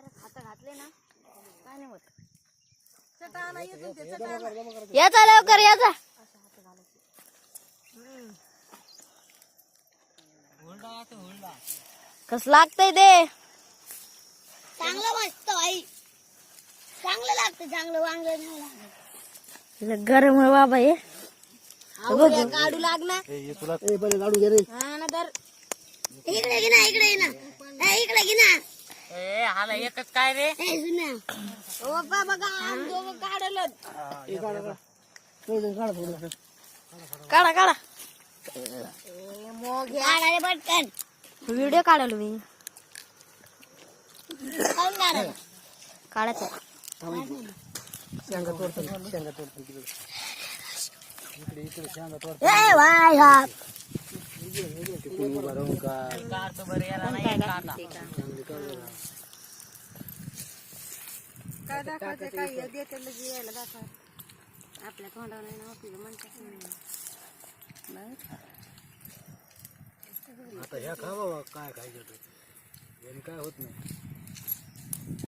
हात घातले ना काय नाही होत. याचा लवकर याचा कस लागतंय ते चांगलं मस्त आई चांगलं लागतं चांगलं वांग नाही लागत. गरम आहे बाबा हे काढू लागणार लाडू घे रे. हा ना तर इकडे घे ना इकडे ना इकडे घे ना हाला एकच काय रे ओ बाबा दोघं काढलं काढा काढा मग काढायला पटकन व्हिडिओ काढायला मी खाऊन काढायला काढायचं शेंगा तोडतो शेंगा तोडतो तिकडे इकडे इकडे शेंगा तोडतो. ए वाय हा तिकडून उभा राहून काढतो बरं याला नाही काढा काय दाखवायचं काय देते लगे यायला दाखवा आपल्या तोंडावर नाही ना आपल्याला म्हणतात आता ह्या खा बाबा काय खायचं याने काय होत नाही.